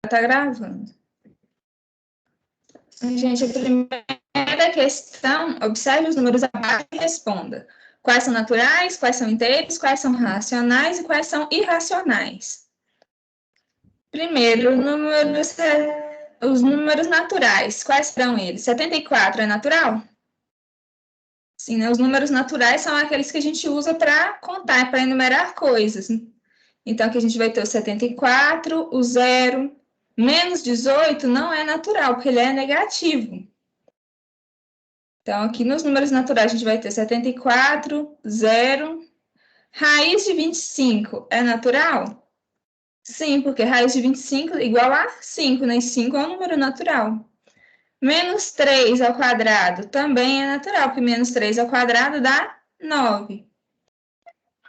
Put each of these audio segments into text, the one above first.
Tá gravando. Gente, a primeira questão, observe os números abaixo e responda. Quais são naturais, quais são inteiros, quais são racionais e quais são irracionais? Primeiro, os números naturais. Quais serão eles? 74 é natural? Sim, né? Os números naturais são aqueles que a gente usa para contar, para enumerar coisas. Então, aqui a gente vai ter o 74, o 0, menos 18 não é natural, porque ele é negativo. Então, aqui nos números naturais, a gente vai ter 74, 0. Raiz de 25 é natural? Sim, porque raiz de 25 é igual a 5, né? E 5 é um número natural. Menos 3 ao quadrado também é natural, porque menos 3 ao quadrado dá 9.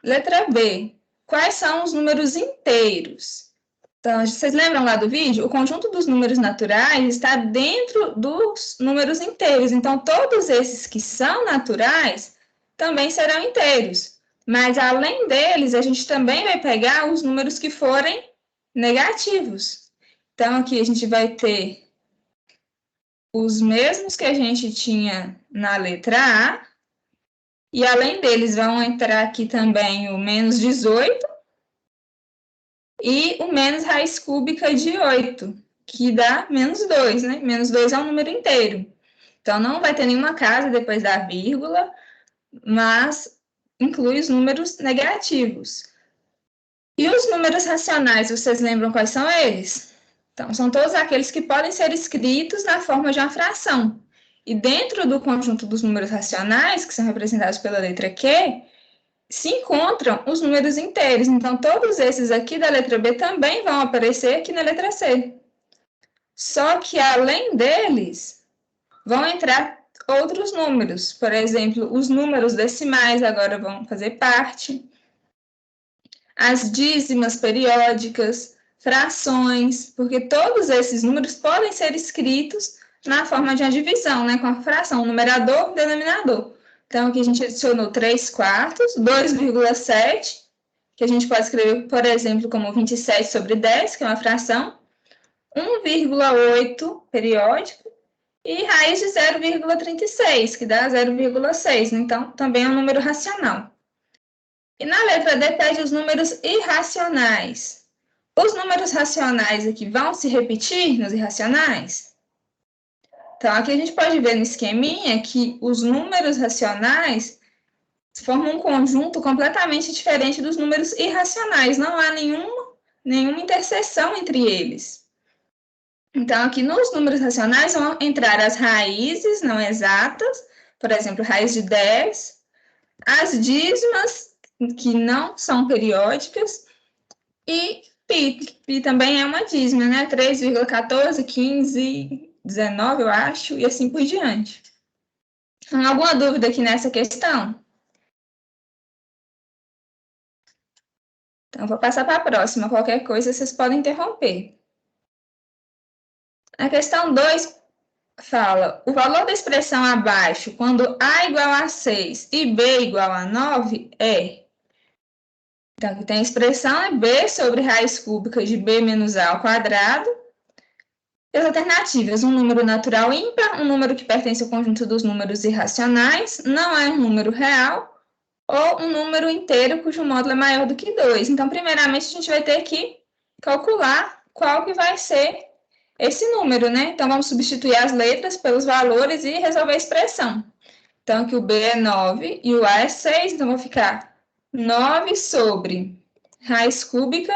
Letra B. Quais são os números inteiros? Então, vocês lembram lá do vídeo? O conjunto dos números naturais está dentro dos números inteiros. Então, todos esses que são naturais também serão inteiros. Mas, além deles, a gente também vai pegar os números que forem negativos. Então, aqui a gente vai ter os mesmos que a gente tinha na letra A. E, além deles, vão entrar aqui também o menos 18. E o menos raiz cúbica de 8, que dá menos 2, né? Menos 2 é um número inteiro. Então, não vai ter nenhuma casa depois da vírgula, mas inclui os números negativos. E os números racionais, vocês lembram quais são eles? Então, são todos aqueles que podem ser escritos na forma de uma fração. E dentro do conjunto dos números racionais, que são representados pela letra Q, se encontram os números inteiros. Então, todos esses aqui da letra B também vão aparecer aqui na letra C. Só que, além deles, vão entrar outros números. Por exemplo, os números decimais agora vão fazer parte. As dízimas periódicas, frações, porque todos esses números podem ser escritos na forma de uma divisão, né, com a fração, numerador e denominador. Então, aqui a gente adicionou 3 quartos, 2,7, que a gente pode escrever, por exemplo, como 27 sobre 10, que é uma fração, 1,8 periódico, e raiz de 0,36, que dá 0,6. Então, também é um número racional. E na letra D pede os números irracionais. Os números racionais aqui vão se repetir nos irracionais? Então, aqui a gente pode ver no esqueminha que os números racionais formam um conjunto completamente diferente dos números irracionais. Não há nenhuma interseção entre eles. Então, aqui nos números racionais vão entrar as raízes não exatas, por exemplo, raiz de 10, as dízimas, que não são periódicas, e pi. Pi também é uma dízima, né? 3,14, 15, 19, eu acho, e assim por diante. Alguma dúvida aqui nessa questão? Então, vou passar para a próxima. Qualquer coisa, vocês podem interromper. A questão 2 fala, o valor da expressão abaixo, quando A igual a 6 e B igual a 9, é... Então, aqui tem a expressão, é B sobre raiz cúbica de B menos A ao quadrado. E as alternativas, um número natural ímpar, um número que pertence ao conjunto dos números irracionais, não é um número real, ou um número inteiro cujo módulo é maior do que 2. Então, primeiramente, a gente vai ter que calcular qual que vai ser esse número, né? Então, vamos substituir as letras pelos valores e resolver a expressão. Então, aqui o B é 9 e o A é 6, então, vai ficar 9 sobre raiz cúbica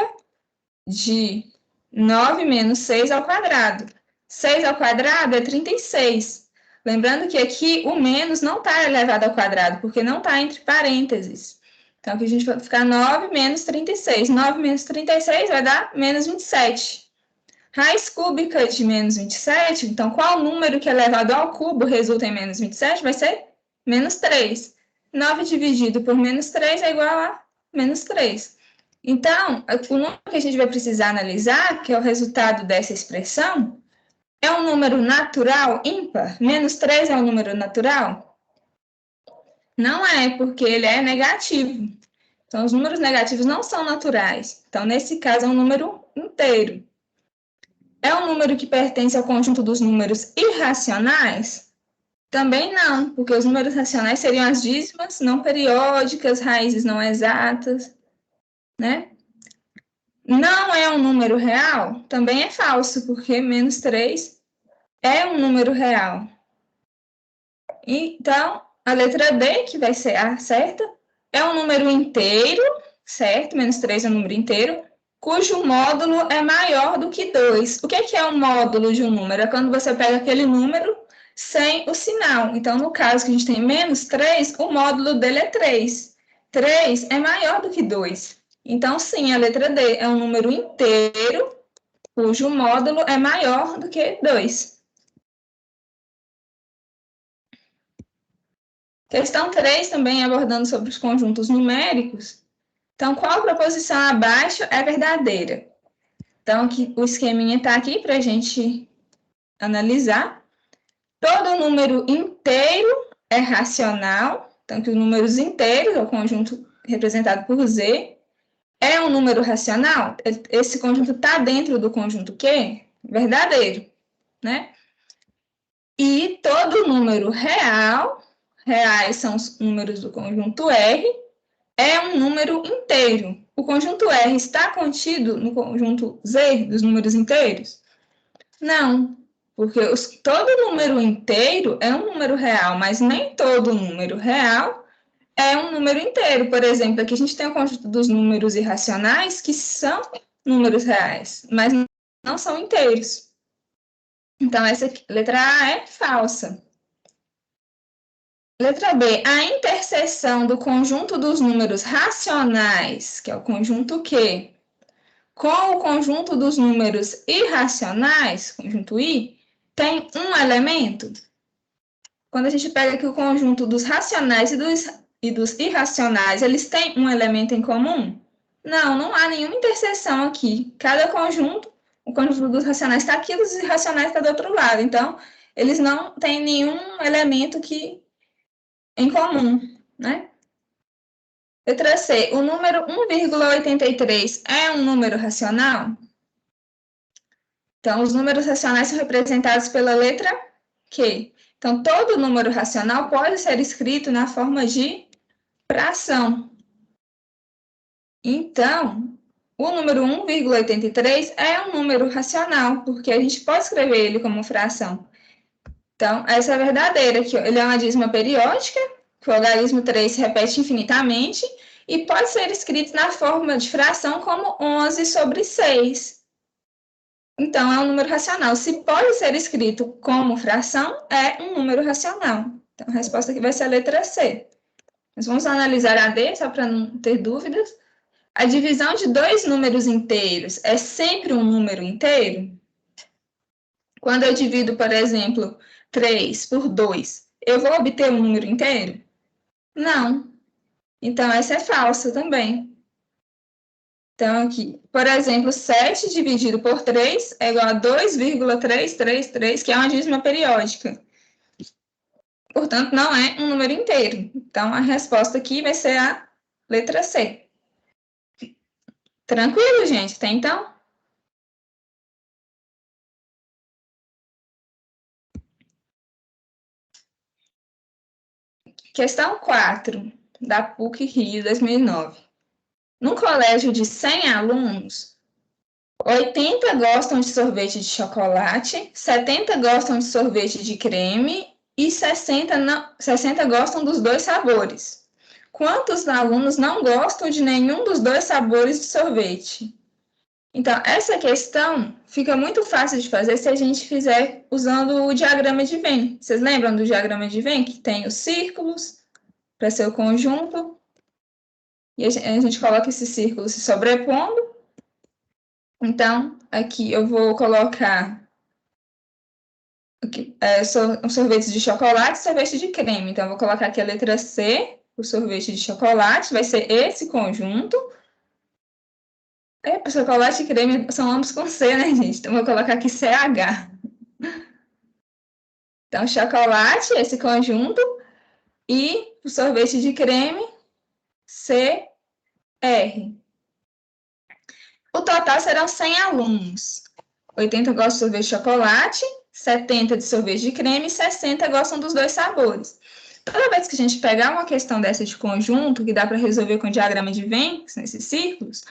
de 9 menos 6 ao quadrado. 6 ao quadrado é 36. Lembrando que aqui o menos não está elevado ao quadrado, porque não está entre parênteses. Então, aqui a gente vai ficar 9 menos 36. 9 menos 36 vai dar menos 27. Raiz cúbica de menos 27, então qual número que é elevado ao cubo resulta em menos 27? Vai ser menos 3. 9 dividido por menos 3 é igual a menos 3. Então, o número que a gente vai precisar analisar, que é o resultado dessa expressão, é um número natural ímpar? Menos 3 é um número natural? Não é, porque ele é negativo. Então, os números negativos não são naturais. Então, nesse caso, é um número inteiro. é um número que pertence ao conjunto dos números irracionais? Também não, porque os números racionais seriam as dízimas não periódicas, raízes não exatas, né? Não é um número real? Também é falso, porque menos 3 é um número real. Então, a letra D, que vai ser a certa, é um número inteiro, certo? Menos 3 é um número inteiro, cujo módulo é maior do que 2. O que é o módulo de um número? É quando você pega aquele número sem o sinal. Então, no caso que a gente tem menos 3, o módulo dele é 3. 3 é maior do que 2. Então, sim, a letra D é um número inteiro, cujo módulo é maior do que 2. Questão 3, também abordando sobre os conjuntos numéricos. Então, qual proposição abaixo é verdadeira? Então, aqui, o esqueminha está aqui para a gente analisar. Todo número inteiro é racional. Então, que os números inteiros, o conjunto representado por Z, é um número racional. Esse conjunto está dentro do conjunto Q? Verdadeiro, né? E todo número real, reais são os números do conjunto R, é um número inteiro. O conjunto R está contido no conjunto Z dos números inteiros? Não, porque todo número inteiro é um número real, mas nem todo número real é um número inteiro. Por exemplo, aqui a gente tem o conjunto dos números irracionais, que são números reais, mas não são inteiros. Então, essa aqui, letra A é falsa. Letra B, a interseção do conjunto dos números racionais, que é o conjunto Q, com o conjunto dos números irracionais, conjunto I, tem um elemento. Quando a gente pega aqui o conjunto dos racionais e dos irracionais, eles têm um elemento em comum? Não, não há nenhuma interseção aqui. Cada conjunto, o conjunto dos racionais está aqui, dos irracionais está do outro lado. Então, eles não têm nenhum elemento em comum, né? Letra C, o número 1,83 é um número racional? Então, os números racionais são representados pela letra Q. Então, todo número racional pode ser escrito na forma de fração. Então, o número 1,83 é um número racional, porque a gente pode escrever ele como fração. Então, essa é a verdadeira aqui. Ele é uma dízima periódica, que o algarismo 3 se repete infinitamente, e pode ser escrito na forma de fração como 11 sobre 6. Então, é um número racional. Se pode ser escrito como fração, é um número racional. Então, a resposta aqui vai ser a letra C. Nós vamos analisar a D, só para não ter dúvidas. A divisão de dois números inteiros é sempre um número inteiro? Quando eu divido, por exemplo, 3 por 2, eu vou obter um número inteiro? Não. Então, essa é falsa também. Então, aqui, por exemplo, 7 dividido por 3 é igual a 2,333, que é uma dízima periódica. Portanto, não é um número inteiro. Então, a resposta aqui vai ser a letra C. Tranquilo, gente? Até então? Questão 4, da PUC-Rio 2009. Num colégio de 100 alunos, 80 gostam de sorvete de chocolate, 70 gostam de sorvete de creme e 60 gostam dos dois sabores. Quantos alunos não gostam de nenhum dos dois sabores de sorvete? Então, essa questão fica muito fácil de fazer se a gente fizer usando o diagrama de Venn. Vocês lembram do diagrama de Venn, que tem os círculos para ser o conjunto? E a gente coloca esses círculos se sobrepondo. Então, aqui eu vou colocar um sorvete de chocolate e sorvete de creme. Então, eu vou colocar aqui a letra C, o sorvete de chocolate, vai ser esse conjunto. Chocolate e creme são ambos com C, né, gente? Então, eu vou colocar aqui CH. Então, chocolate, esse conjunto, e o sorvete de creme, CR. O total serão 100 alunos. 80 gostam de sorvete de chocolate, 70 de sorvete de creme e 60 gostam dos dois sabores. Toda vez que a gente pegar uma questão dessa de conjunto, que dá para resolver com diagrama de Venn, nesses círculos,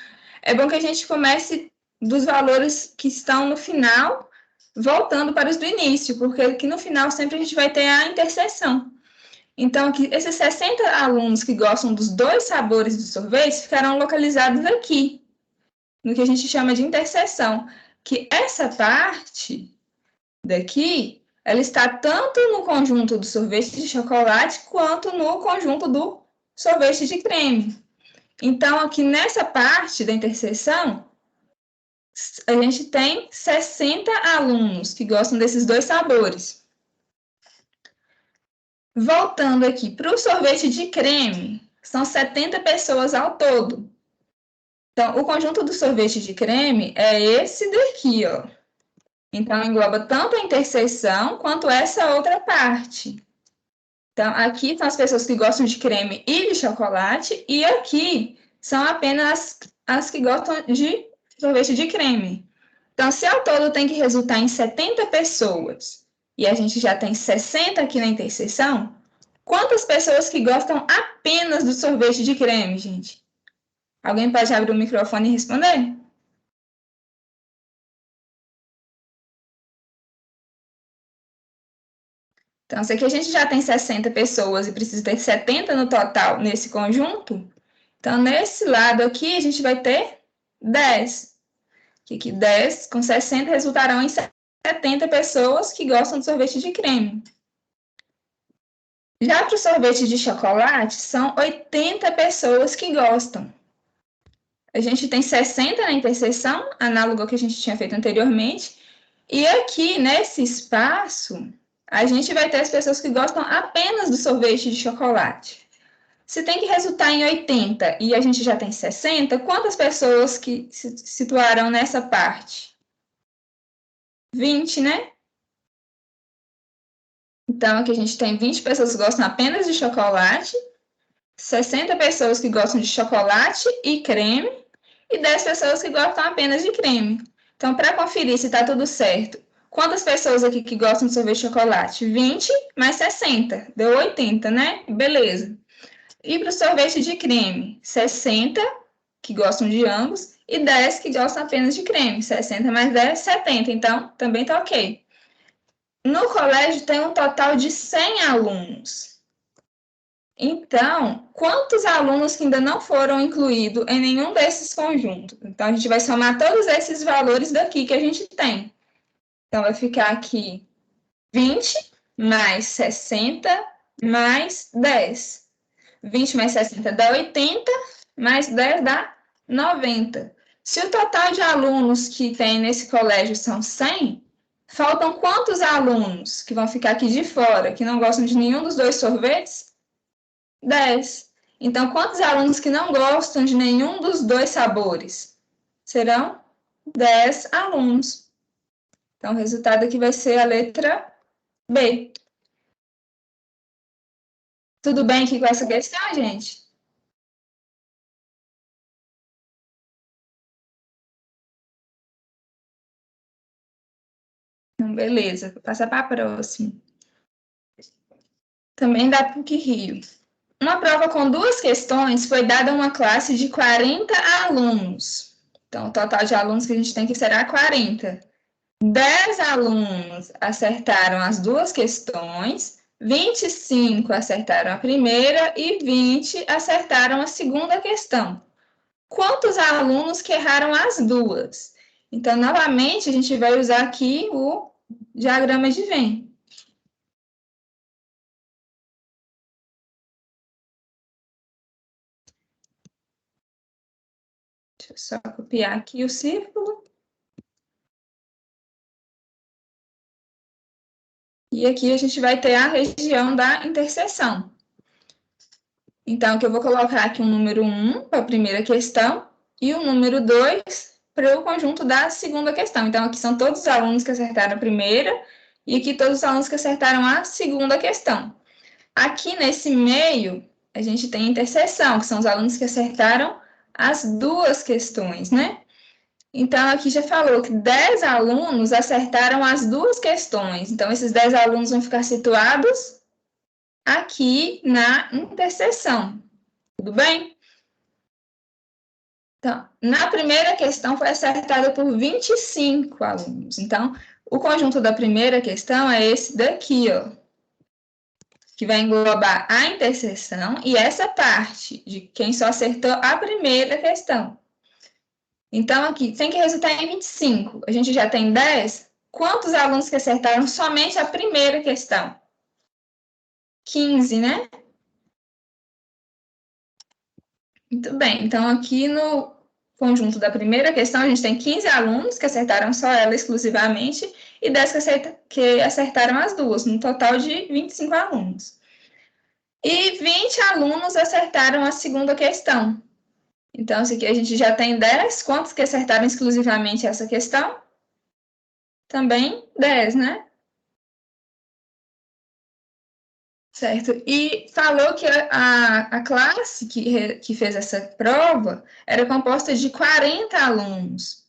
é bom que a gente comece dos valores que estão no final, voltando para os do início, porque aqui no final sempre a gente vai ter a interseção. Então, aqui, esses 60 alunos que gostam dos dois sabores do sorvete ficarão localizados aqui, no que a gente chama de interseção, que essa parte daqui, ela está tanto no conjunto do sorvete de chocolate quanto no conjunto do sorvete de creme. Então, aqui nessa parte da interseção, a gente tem 60 alunos que gostam desses dois sabores. Voltando aqui para o sorvete de creme, são 70 pessoas ao todo. Então, o conjunto do sorvete de creme é esse daqui, ó. Então, engloba tanto a interseção quanto essa outra parte. Então, aqui são as pessoas que gostam de creme e de chocolate, e aqui são apenas as que gostam de sorvete de creme. Então, se ao todo tem que resultar em 70 pessoas, e a gente já tem 60 aqui na interseção, quantas pessoas que gostam apenas do sorvete de creme, gente? Alguém pode abrir o microfone e responder? Então, se aqui a gente já tem 60 pessoas e precisa ter 70 no total nesse conjunto, então nesse lado aqui a gente vai ter 10. Que 10 com 60 resultarão em 70 pessoas que gostam de sorvete de creme. Já para o sorvete de chocolate, são 80 pessoas que gostam. A gente tem 60 na interseção, análogo ao que a gente tinha feito anteriormente, e aqui nesse espaço, a gente vai ter as pessoas que gostam apenas do sorvete de chocolate. Se tem que resultar em 80 e a gente já tem 60, quantas pessoas que se situarão nessa parte? 20, né? Então, aqui a gente tem 20 pessoas que gostam apenas de chocolate, 60 pessoas que gostam de chocolate e creme, e 10 pessoas que gostam apenas de creme. Então, para conferir se está tudo certo, quantas pessoas aqui que gostam de sorvete de chocolate? 20 mais 60, deu 80, né? Beleza. E para o sorvete de creme, 60 que gostam de ambos e 10 que gostam apenas de creme. 60 mais 10, 70. Então, também está ok. No colégio tem um total de 100 alunos. Então, quantos alunos que ainda não foram incluídos em nenhum desses conjuntos? Então, a gente vai somar todos esses valores daqui que a gente tem. Então, vai ficar aqui 20 mais 60 mais 10. 20 mais 60 dá 80, mais 10 dá 90. Se o total de alunos que tem nesse colégio são 100, faltam quantos alunos que vão ficar aqui de fora, que não gostam de nenhum dos dois sorvetes? 10. Então, quantos alunos que não gostam de nenhum dos dois sabores? Serão 10 alunos. Então, o resultado aqui vai ser a letra B. Tudo bem aqui com essa questão, gente? Então, beleza, vou passar para a próxima. Também da PUC-Rio. Uma prova com duas questões foi dada a uma classe de 40 alunos. Então, o total de alunos que a gente tem que será 40. 10 alunos acertaram as duas questões, 25 acertaram a primeira e 20 acertaram a segunda questão. Quantos alunos que erraram as duas? Então, novamente, a gente vai usar aqui o diagrama de Venn. Deixa eu só copiar aqui o círculo. E aqui a gente vai ter a região da interseção. Então, aqui eu vou colocar aqui um número 1 para a primeira questão e o número 2 para o conjunto da segunda questão. Então, aqui são todos os alunos que acertaram a primeira e aqui todos os alunos que acertaram a segunda questão. Aqui nesse meio, a gente tem a interseção, que são os alunos que acertaram as duas questões, né? Então, aqui já falou que 10 alunos acertaram as duas questões. Então, esses 10 alunos vão ficar situados aqui na interseção. Tudo bem? Então, na primeira questão foi acertada por 25 alunos. Então, o conjunto da primeira questão é esse daqui, ó, que vai englobar a interseção e essa parte de quem só acertou a primeira questão. Então, aqui tem que resultar em 25. A gente já tem 10. Quantos alunos que acertaram somente a primeira questão? 15, né? Muito bem. Então, aqui no conjunto da primeira questão, a gente tem 15 alunos que acertaram só ela exclusivamente e 10 que acertaram as duas, no total de 25 alunos. E 20 alunos acertaram a segunda questão. Então, aqui a gente já tem 10. Quantos que acertaram exclusivamente essa questão? Também 10, né? Certo. E falou que a classe que fez essa prova era composta de 40 alunos.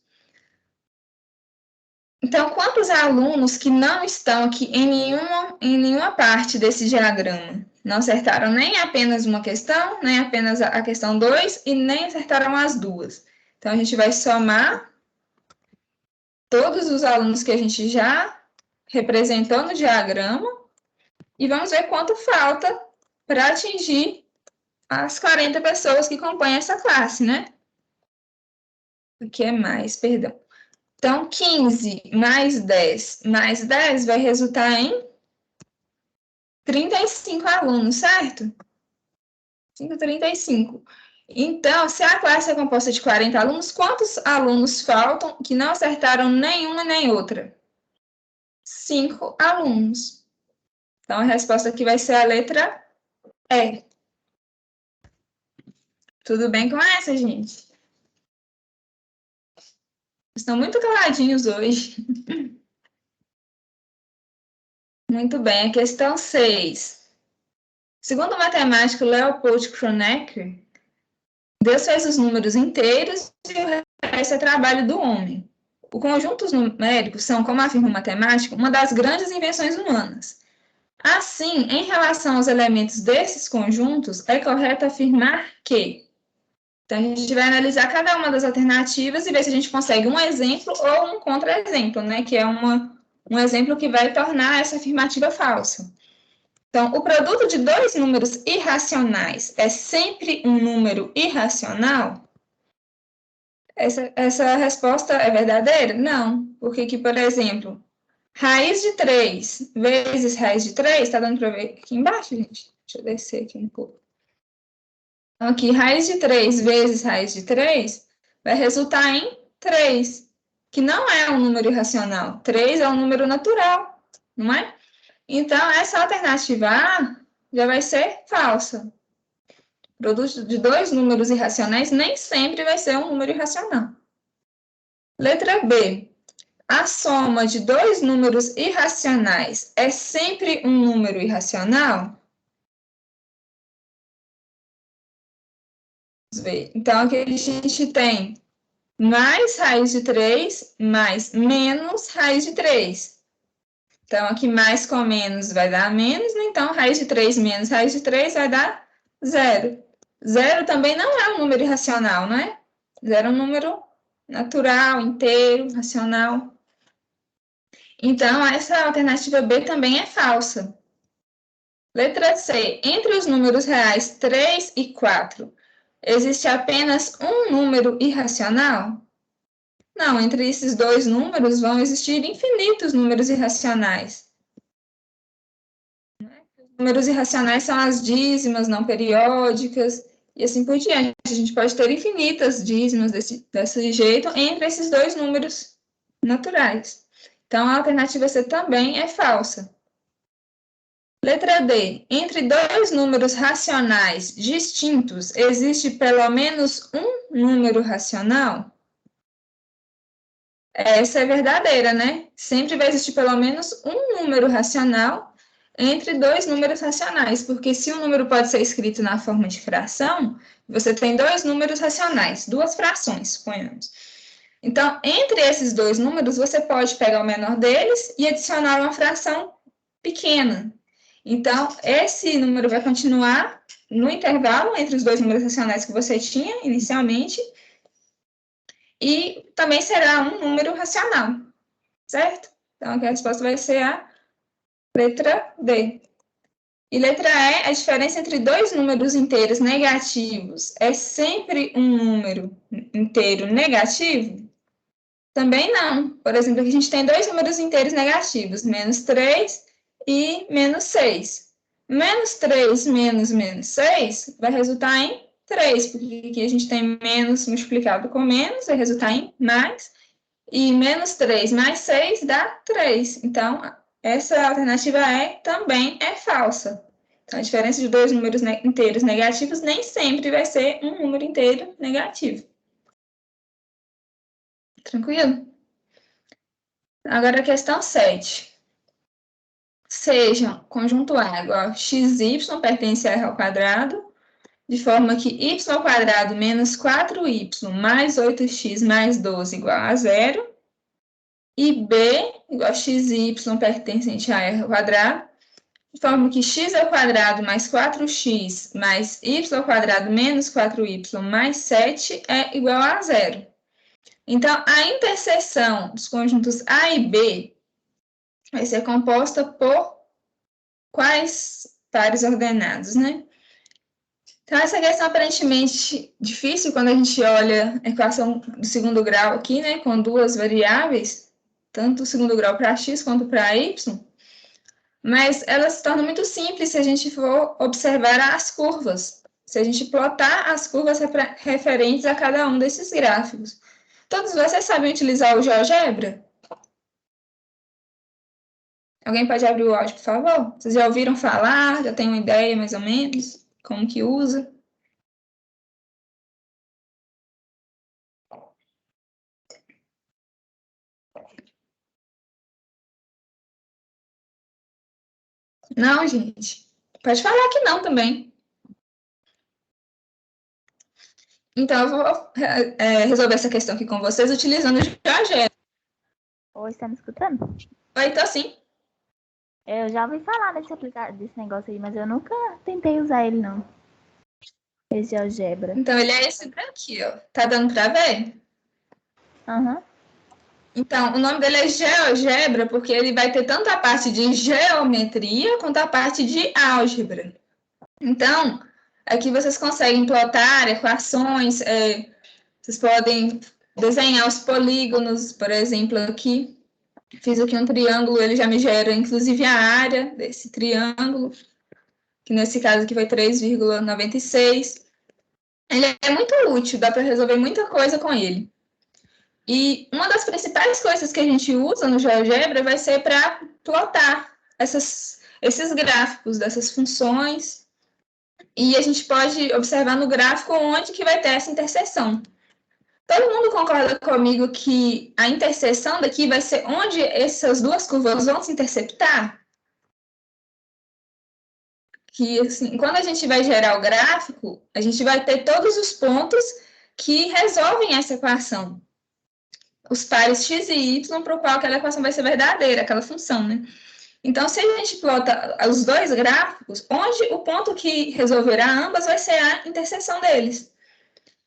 Então, quantos alunos que não estão aqui em nenhuma parte desse diagrama? Não acertaram nem apenas uma questão, nem apenas a questão 2 e nem acertaram as duas. Então, a gente vai somar todos os alunos que a gente já representou no diagrama e vamos ver quanto falta para atingir as 40 pessoas que compõem essa classe, né? Aqui é mais, perdão. Então, 15 mais 10 vai resultar em 35 alunos, certo? 35. Então, se a classe é composta de 40 alunos, quantos alunos faltam que não acertaram nenhuma nem outra? 5 alunos. Então, a resposta aqui vai ser a letra E. Tudo bem com essa, gente? Estão muito caladinhos hoje. Muito bem, a questão 6. Segundo o matemático Leopold Kronecker, Deus fez os números inteiros e o resto é trabalho do homem. Os conjuntos numéricos são, como afirma o matemático, uma das grandes invenções humanas. Assim, em relação aos elementos desses conjuntos, é correto afirmar que... Então, a gente vai analisar cada uma das alternativas e ver se a gente consegue um exemplo ou um contra-exemplo, né? Que é um exemplo que vai tornar essa afirmativa falsa. Então, o produto de dois números irracionais é sempre um número irracional? Essa resposta é verdadeira? Não, porque aqui, por exemplo, raiz de 3 vezes raiz de 3, está dando para ver aqui embaixo, gente? Deixa eu descer aqui um pouco. Então, aqui, raiz de 3 vezes raiz de 3 vai resultar em 3, que não é um número irracional. 3 é um número natural, não é? Então, essa alternativa A já vai ser falsa. O produto de dois números irracionais nem sempre vai ser um número irracional. Letra B. A soma de dois números irracionais é sempre um número irracional? Vamos ver. Então, aqui a gente tem mais raiz de 3 mais menos raiz de 3. Então, aqui mais com menos vai dar menos, né? Então, raiz de 3 menos raiz de 3 vai dar 0. 0 também não é um número irracional, não é? 0 é um número natural, inteiro, racional. Então, essa alternativa B também é falsa. Letra C. Entre os números reais 3 e 4, existe apenas um número irracional? Não, entre esses dois números vão existir infinitos números irracionais. Números irracionais são as dízimas não periódicas e assim por diante. A gente pode ter infinitas dízimas desse jeito entre esses dois números naturais. Então, a alternativa C também é falsa. Letra D. Entre dois números racionais distintos, existe pelo menos um número racional? Essa é verdadeira, né? Sempre vai existir pelo menos um número racional entre dois números racionais, porque se um número pode ser escrito na forma de fração, você tem dois números racionais, duas frações, suponhamos. Então, entre esses dois números, você pode pegar o menor deles e adicionar uma fração pequena. Então, esse número vai continuar no intervalo entre os dois números racionais que você tinha inicialmente, e também será um número racional, certo? Então, aqui a resposta vai ser a letra D. E letra E, a diferença entre dois números inteiros negativos é sempre um número inteiro negativo? Também não. Por exemplo, aqui a gente tem dois números inteiros negativos, menos 3 e menos 6. Menos 3 menos 6 vai resultar em 3, porque aqui a gente tem menos multiplicado com menos, vai resultar em mais. E menos 3 mais 6 dá 3. Então, essa alternativa E também é falsa. Então, a diferença de dois números inteiros negativos nem sempre vai ser um número inteiro negativo. Tranquilo? Agora a questão 7. Seja conjunto A igual a xy pertence a r ao quadrado, de forma que y ao quadrado menos 4y mais 8x mais 12 igual a 0, e B igual a xy pertencente a r ao quadrado, de forma que x ao quadrado mais 4x mais y ao quadrado menos 4y mais 7 é igual a 0. Então, a interseção dos conjuntos A e B vai ser composta por quais pares ordenados, né? Então, essa questão é aparentemente difícil quando a gente olha a equação do segundo grau aqui, né, com duas variáveis, tanto o segundo grau para x quanto para y, mas ela se torna muito simples se a gente for observar as curvas, se a gente plotar as curvas referentes a cada um desses gráficos. Todos vocês sabem utilizar o GeoGebra? Alguém pode abrir o áudio, por favor? Vocês já ouviram falar? Já têm uma ideia, mais ou menos, como que usa? Não, gente. Pode falar que não também. Então, eu vou resolver essa questão aqui com vocês utilizando o GeoGebra. Oi, está me escutando? Oi, tô sim. Eu já ouvi falar desse negócio aí, mas eu nunca tentei usar ele, não. Esse GeoGebra. Então, ele é esse daqui, ó. Tá dando pra ver? Aham. Então, o nome dele é GeoGebra porque ele vai ter tanto a parte de geometria quanto a parte de álgebra. Então, aqui vocês conseguem plotar equações, vocês podem desenhar os polígonos, por exemplo, aqui. Fiz aqui um triângulo, ele já me gera, inclusive, a área desse triângulo, que nesse caso aqui foi 3,96. Ele é muito útil, dá para resolver muita coisa com ele. E uma das principais coisas que a gente usa no GeoGebra vai ser para plotar esses gráficos dessas funções. E a gente pode observar no gráfico onde que vai ter essa interseção. Todo mundo concorda comigo que a interseção daqui vai ser onde essas duas curvas vão se interceptar? Que, assim, quando a gente vai gerar o gráfico, a gente vai ter todos os pontos que resolvem essa equação. Os pares x e y para o qual aquela equação vai ser verdadeira, aquela função, né? Então, se a gente plota os dois gráficos, onde o ponto que resolverá ambas vai ser a interseção deles.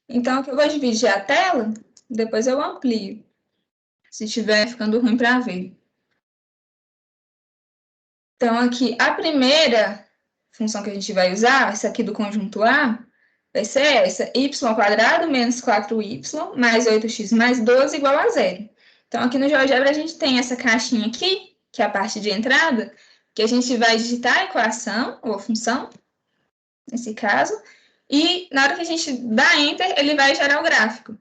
Então, aqui eu vou dividir a tela, depois eu amplio, se estiver ficando ruim para ver. Então, aqui, a primeira função que a gente vai usar, essa aqui do conjunto A, vai ser essa, y² menos 4y mais 8x mais 12 igual a 0. Então, aqui no GeoGebra, a gente tem essa caixinha aqui, que é a parte de entrada, que a gente vai digitar a equação, ou a função, nesse caso, e na hora que a gente dá Enter, ele vai gerar o gráfico.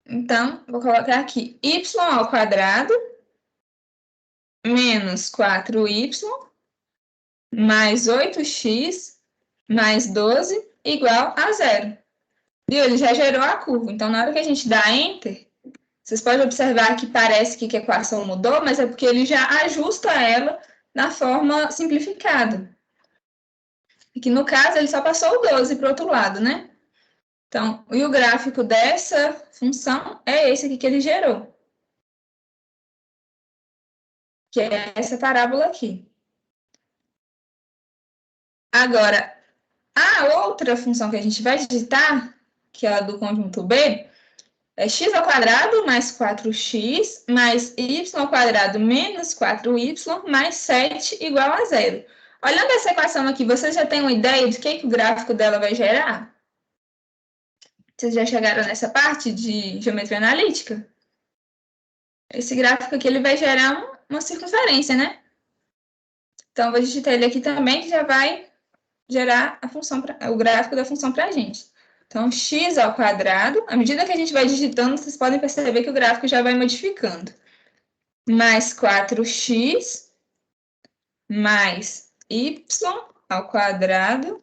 Então, vou colocar aqui y² menos 4y mais 8x mais 12 igual a 0. Viu? Ele já gerou a curva. Então, na hora que a gente dá Enter, vocês podem observar que parece que a equação mudou, mas é porque ele já ajusta ela na forma simplificada. E que, no caso, ele só passou o 12 para o outro lado, né? Então, e o gráfico dessa função é esse aqui que ele gerou, que é essa parábola aqui. Agora, a outra função que a gente vai digitar, que é a do conjunto B, é x² mais 4x mais y² menos 4y mais 7 igual a 0. Olhando essa equação aqui, você já tem uma ideia de que o gráfico dela vai gerar? Vocês já chegaram nessa parte de geometria analítica? Esse gráfico aqui ele vai gerar uma circunferência, né? Então, vou digitar ele aqui também, que já vai gerar o gráfico da função para a gente. Então, x², à medida que a gente vai digitando, vocês podem perceber que o gráfico já vai modificando. Mais 4x mais y²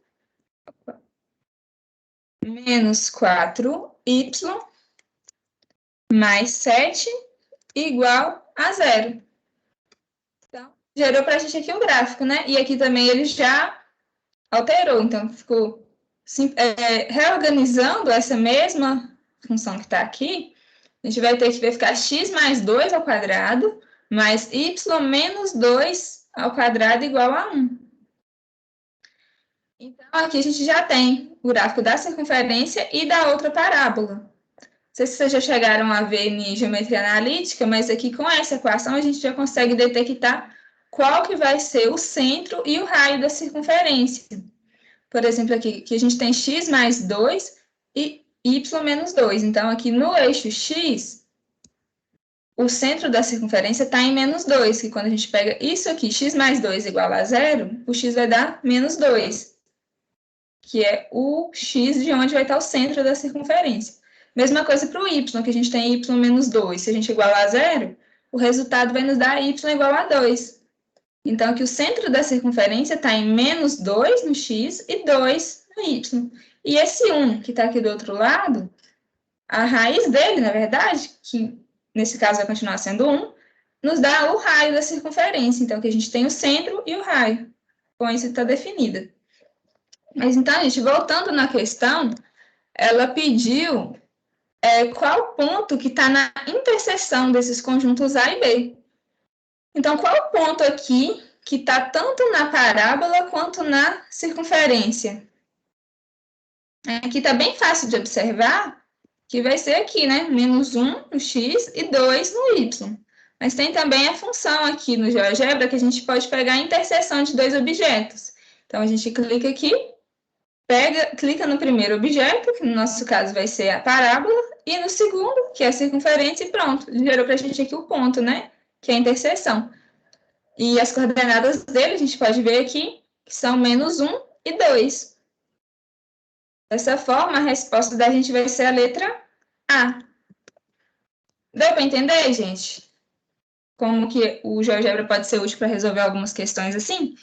menos 4y mais 7 igual a 0. Então, gerou para a gente aqui o gráfico, né? E aqui também ele já alterou, então ficou reorganizando essa mesma função que está aqui, a gente vai ter que verificar x mais 2² mais y menos 2² igual a 1. Então, aqui a gente já tem o gráfico da circunferência e da outra parábola. Não sei se vocês já chegaram a ver em geometria analítica, mas aqui com essa equação a gente já consegue detectar qual que vai ser o centro e o raio da circunferência. Por exemplo, aqui que a gente tem x mais 2 e y menos 2. Então, aqui no eixo x, o centro da circunferência está em menos 2, que quando a gente pega isso aqui, x mais 2 igual a 0, o x vai dar menos 2, que é o x de onde vai estar o centro da circunferência. Mesma coisa para o y, que a gente tem y menos 2. Se a gente igualar a 0, o resultado vai nos dar y igual a 2. Então, aqui o centro da circunferência está em menos 2 no x e 2 no y. E esse 1 que está aqui do outro lado, a raiz dele, na verdade, que nesse caso vai continuar sendo 1, nos dá o raio da circunferência. Então, aqui a gente tem o centro e o raio. Com isso está definida. Mas então, gente, voltando na questão, ela pediu qual ponto que está na interseção desses conjuntos A e B. Então, qual o ponto aqui que está tanto na parábola quanto na circunferência? Aqui está bem fácil de observar que vai ser aqui, né? Menos 1 no x e 2 no y. Mas tem também a função aqui no GeoGebra que a gente pode pegar a interseção de dois objetos. Então, a gente clica aqui, clica no primeiro objeto, que no nosso caso vai ser a parábola, e no segundo, que é a circunferência, e pronto. Gerou para a gente aqui o ponto, né? Que é a interseção. E as coordenadas dele, a gente pode ver aqui, que são menos 1 e 2. Dessa forma, a resposta da gente vai ser a letra A. Deu para entender, gente? Como que o GeoGebra pode ser útil para resolver algumas questões assim?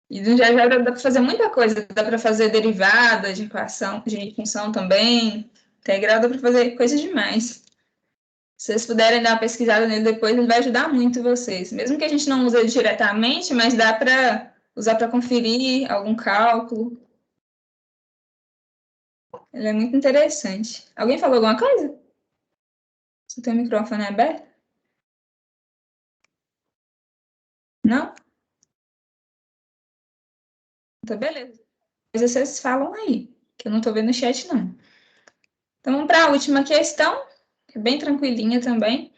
E no GeoGebra dá para fazer muita coisa. Dá para fazer derivada de equação, de função também. Integral dá para fazer coisas demais. Se vocês puderem dar uma pesquisada nele depois, ele vai ajudar muito vocês. Mesmo que a gente não use ele diretamente, mas dá para usar para conferir algum cálculo. Ele é muito interessante. Alguém falou alguma coisa? Você tem o microfone aberto? Não? Então, beleza. Mas vocês falam aí, que eu não estou vendo o chat, não. Então, vamos para a última questão, que é bem tranquilinha também.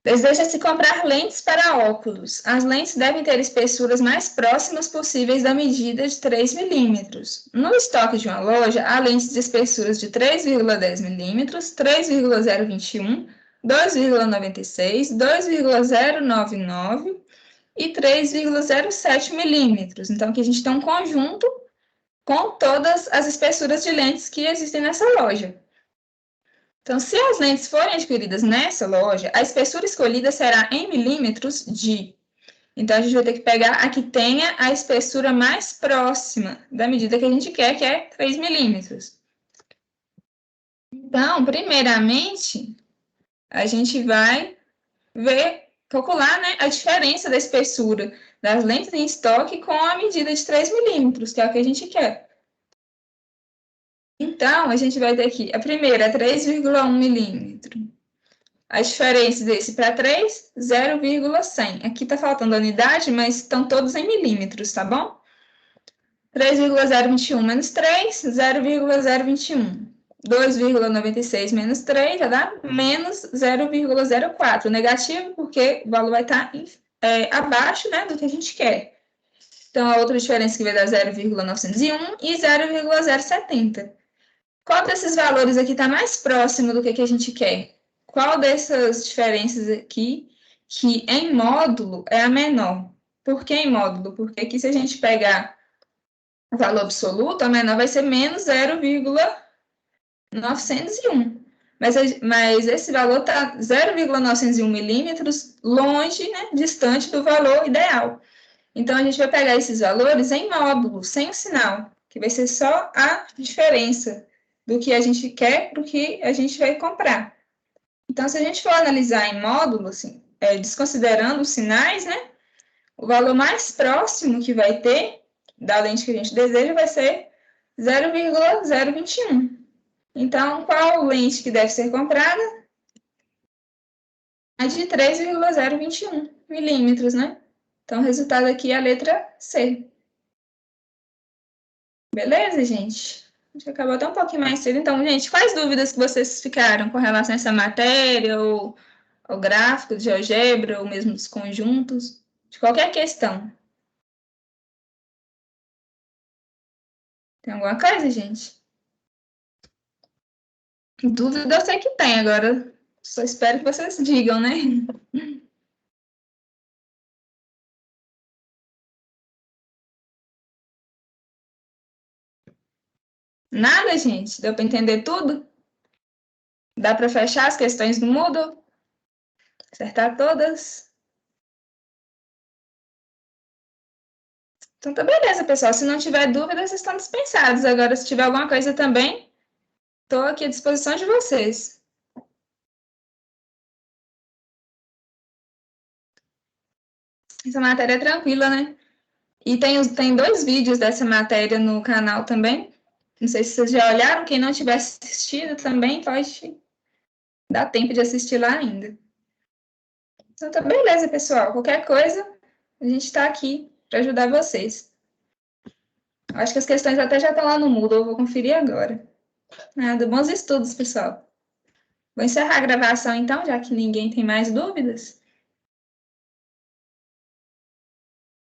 Deseja-se comprar lentes para óculos. As lentes devem ter espessuras mais próximas possíveis da medida de 3 milímetros. No estoque de uma loja, há lentes de espessuras de 3,10 milímetros, 3,021, 2,96, 2,099 e 3,07 milímetros. Então, aqui a gente tem um conjunto com todas as espessuras de lentes que existem nessa loja. Então, se as lentes forem adquiridas nessa loja, a espessura escolhida será em milímetros de. Então, a gente vai ter que pegar a que tenha a espessura mais próxima da medida que a gente quer, que é 3 milímetros. Então, primeiramente, a gente vai calcular, né, a diferença da espessura das lentes em estoque com a medida de 3 milímetros, que é o que a gente quer. Então, a gente vai ter aqui, a primeira é 3,1 milímetro. A diferença desse para 3, 0,100. Aqui está faltando a unidade, mas estão todos em milímetros, tá bom? 3,021 menos 3, 0,021. 2,96 menos 3 já dá menos 0,04. Negativo porque o valor vai estar abaixo, né, do que a gente quer. Então, a outra diferença que vai dar 0,901 e 0,070. Qual desses valores aqui está mais próximo do que a gente quer? Qual dessas diferenças aqui que em módulo é a menor? Por que em módulo? Porque aqui se a gente pegar o valor absoluto, a menor vai ser menos 0,901. Mas esse valor está 0,901 milímetros longe, né, distante do valor ideal. Então, a gente vai pegar esses valores em módulo, sem o sinal, que vai ser só a diferença do que a gente quer para o que a gente vai comprar. Então, se a gente for analisar em módulo, assim, desconsiderando os sinais, né, o valor mais próximo que vai ter da lente que a gente deseja vai ser 0,021. Então, qual lente que deve ser comprada? A de 3,021 milímetros, né? Então, o resultado aqui é a letra C. Beleza, gente? A gente acabou até um pouquinho mais cedo. Então, gente, quais dúvidas que vocês ficaram com relação a essa matéria, ou ao gráfico de GeoGebra, ou mesmo dos conjuntos? De qualquer questão. Tem alguma coisa, gente? Dúvida eu sei que tem, agora só espero que vocês digam, né? Nada, gente? Deu para entender tudo? Dá para fechar as questões do Moodle? Acertar todas? Então tá beleza, pessoal. Se não tiver dúvidas, vocês estão dispensados. Agora, se tiver alguma coisa também, estou aqui à disposição de vocês. Essa matéria é tranquila, né? E tem 2 vídeos dessa matéria no canal também. Não sei se vocês já olharam. Quem não tiver assistido também pode dar tempo de assistir lá ainda. Então tá beleza, pessoal. Qualquer coisa, a gente está aqui para ajudar vocês. Acho que as questões até já estão lá no Moodle, eu vou conferir agora. Nada, bons estudos, pessoal. Vou encerrar a gravação então, já que ninguém tem mais dúvidas.